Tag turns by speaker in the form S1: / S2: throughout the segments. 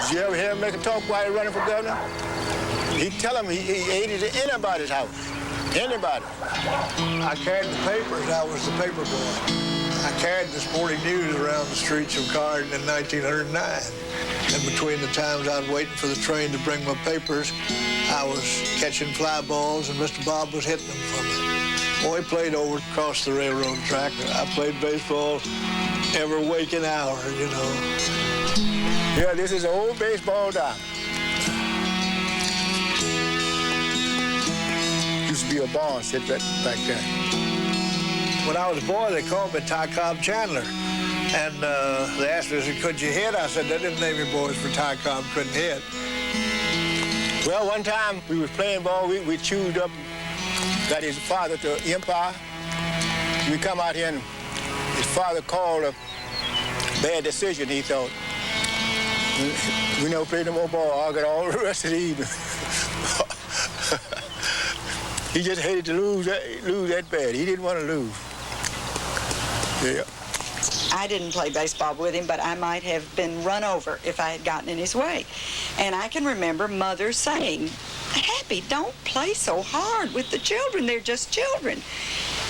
S1: Did you ever hear him make a talk while he running for governor? He'd tell him he ate it at anybody's house. Anybody.
S2: I carried the papers. I was the paper boy. I carried the Sporting News around the streets of Carden in 1909. And between the times I was waiting for the train to bring my papers, I was catching fly balls and Mr. Bob was hitting them for me. Boy, played over across the railroad track. I played baseball every waking hour, you know.
S1: Yeah, this is an old baseball diamond. Used to be a barn sit back there.
S2: When I was a boy, they called me Ty Cobb Chandler. And they asked me, could you hit? I said, they didn't name me boys for Ty Cobb couldn't hit.
S1: Well, one time we was playing ball, we chewed up, got his father to Empire. We come out here and his father called a bad decision, he thought. We never played no more ball. I got all the rest of the evening. He just hated to lose that bad. He didn't want to lose. Yeah.
S3: I didn't play baseball with him, but I might have been run over if I had gotten in his way. And I can remember Mother saying, Happy, don't play so hard with the children. They're just children.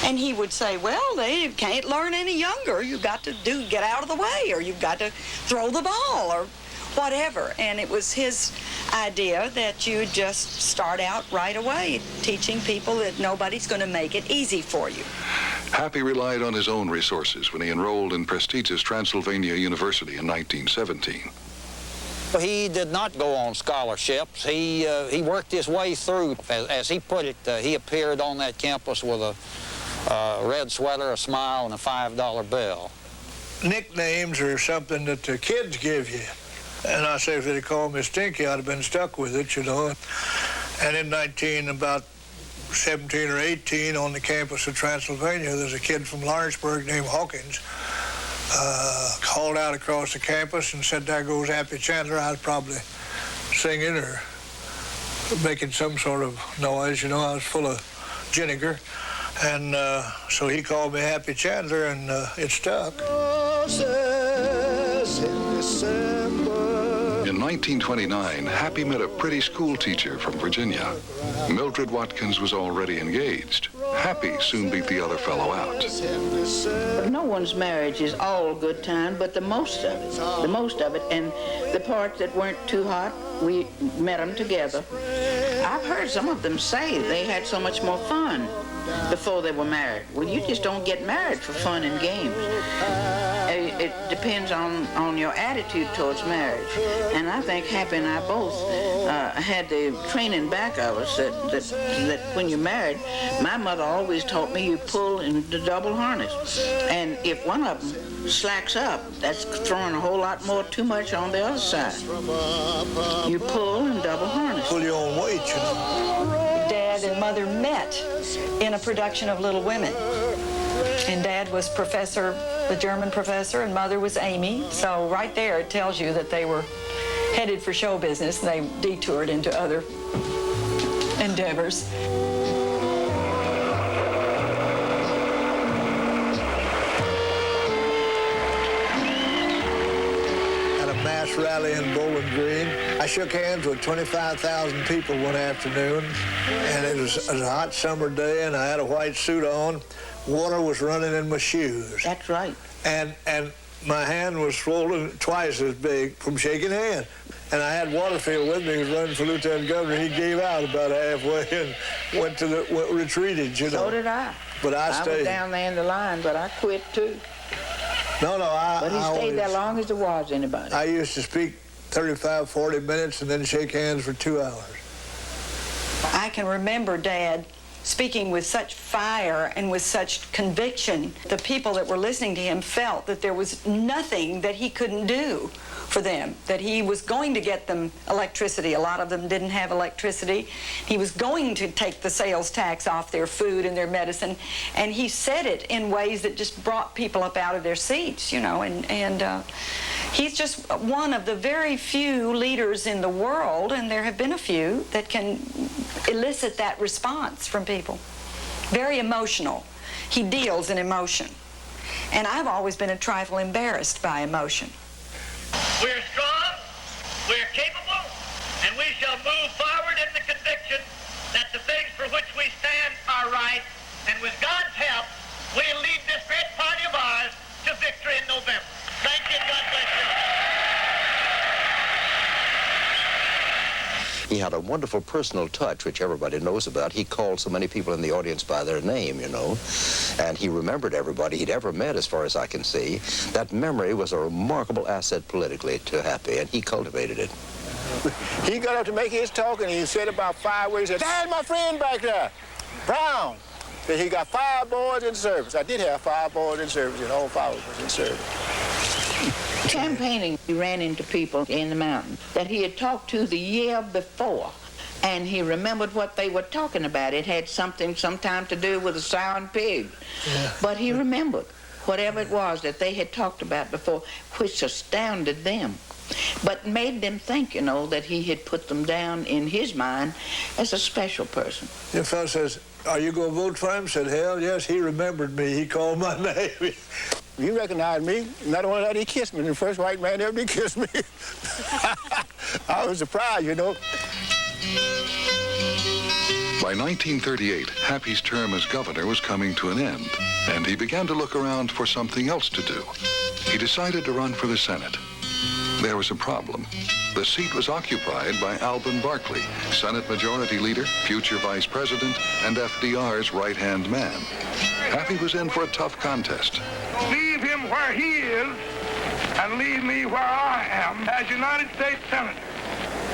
S3: And he would say, well, they can't learn any younger. You've got to get out of the way, or you've got to throw the ball, or whatever. And it was his idea that you just start out right away, teaching people that nobody's going to make it easy for you.
S4: Happy relied on his own resources when he enrolled in prestigious Transylvania University in 1917.
S5: He did not go on scholarships. He worked his way through. As he put it, he appeared on that campus with a red sweater, a smile, and a $5 bill.
S2: Nicknames are something that the kids give you. And I say if they'd called me Stinky, I'd have been stuck with it, you know. And in about 17 or 18 on the campus of Transylvania, there's a kid from Lawrenceburg named Hawkins. Called out across the campus and said, there goes Happy Chandler. I was probably singing or making some sort of noise, you know. I was full of vinegar. And so he called me Happy Chandler, and it stuck.
S4: In 1929, Happy met a pretty school teacher from Virginia. Mildred Watkins was already engaged. Happy soon beat the other fellow out.
S6: No one's marriage is all good time, but the most of it, and the parts that weren't too hot, we met them together. I've heard some of them say they had so much more fun before they were married. Well, you just don't get married for fun and games. It depends on your attitude towards marriage. And I think Happy and I both had the training back of us that when you're married, my mother always taught me you pull in the double harness. And if one of them slacks up, that's throwing a whole lot more too much on the other side. You pull and double harness.
S2: Pull your own weight, you know.
S3: Dad and Mother met in a production of Little Women. And Dad was the German professor, and Mother was Amy. So right there it tells you that they were headed for show business. They detoured into other endeavors.
S2: At a mass rally in Bowling Green, I shook hands with 25,000 people one afternoon, and it was a hot summer day, and I had a white suit on. Water was running in my shoes.
S6: That's right.
S2: And my hand was swollen twice as big from shaking hands. And I had Waterfield with me, he was running for lieutenant governor. He gave out about halfway and retreated, you know.
S6: So did I.
S2: But I stayed.
S6: I was down there in the line, but I quit too.
S2: But
S6: he stayed there long as there was anybody.
S2: I used to speak 35, 40 minutes and then shake hands for 2 hours.
S3: I can remember Dad speaking with such fire and with such conviction. The people that were listening to him felt that there was nothing that he couldn't do for them, that he was going to get them electricity. A lot of them didn't have electricity. He was going to take the sales tax off their food and their medicine, and he said it in ways that just brought people up out of their seats, you know, and he's just one of the very few leaders in the world, and there have been a few, that can elicit that response from people. Very emotional. He deals in emotion. And I've always been a trifle embarrassed by emotion.
S7: We're strong, we're He had a wonderful personal touch, which everybody knows about. He called so many people in the audience by their name, you know, and he remembered everybody he'd ever met, as far as I can see. That memory was a remarkable asset politically to Happy, and he cultivated it.
S1: He got up to make his talk, and he said about 5 words. He said, "There's my friend back there, Brown." That he got 5 boys in service. I did have 5 boys in service, and all 5 was in service.
S6: Campaigning, he ran into people in the mountain that he had talked to the year before, and he remembered what they were talking about. It had something sometime to do with a sow and pig. Yeah. But he remembered whatever it was that they had talked about before, which astounded them, but made them think, you know, that he had put them down in his mind as a special person.
S2: The fellow says, "Are you going to vote for him?" I said, "Hell, yes, he remembered me. He called my name."
S1: He recognized me. Not only that, he kissed me. The first white man ever did kiss me. I was surprised, you know.
S4: By 1938, Happy's term as governor was coming to an end, and he began to look around for something else to do. He decided to run for the Senate. There was a problem. The seat was occupied by Alben Barkley, Senate Majority Leader, future Vice President, and FDR's right-hand man. Happy was in for a tough contest.
S8: Leave him where he is and leave me where I am as United States Senator.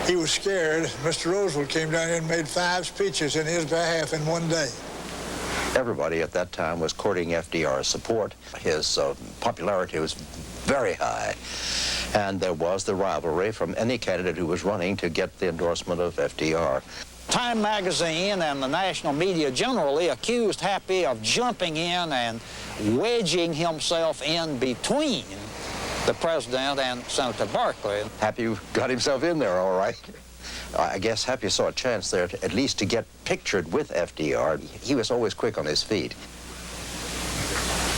S2: He was scared. Mr. Roosevelt came down here and made 5 speeches in his behalf in one day.
S7: Everybody at that time was courting FDR's support. His popularity was very high, and there was the rivalry from any candidate who was running to get the endorsement of FDR.
S5: Time magazine and the national media generally accused Happy of jumping in and wedging himself in between the president and Senator Barkley.
S7: Happy got himself in there, all right. I guess Happy saw a chance there at least to get pictured with FDR. He was always quick on his feet.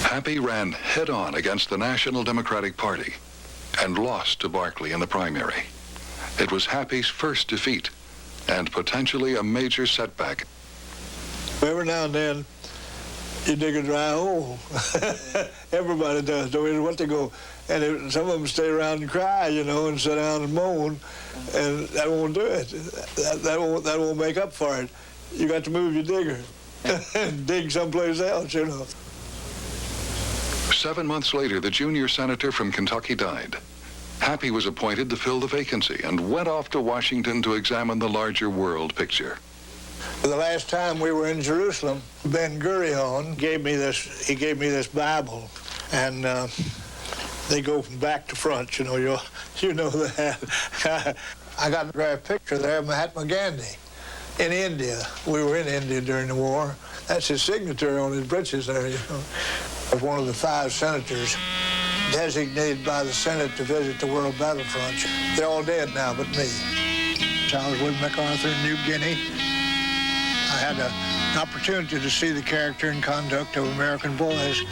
S4: Happy ran head-on against the National Democratic Party and lost to Barkley in the primary. It was Happy's first defeat and potentially a major setback.
S2: Every now and then, you dig a dry hole. Everybody does, no matter what they go. And some of them stay around and cry, you know, and sit down and moan, and that won't do it. That won't make up for it. You got to move your digger and dig someplace else, you know.
S4: 7 months later, the junior senator from Kentucky died. Happy was appointed to fill the vacancy and went off to Washington to examine the larger world picture.
S2: The last time we were in Jerusalem, Ben Gurion gave me this Bible, and they go from back to front, you know that. I got a picture there of Mahatma Gandhi in India. We were in India during the war. That's his signature on his breeches there, you know. Of one of the 5 senators designated by the Senate to visit the world battlefront. They're all dead now but me. I was with MacArthur in New Guinea. I had an opportunity to see the character and conduct of American boys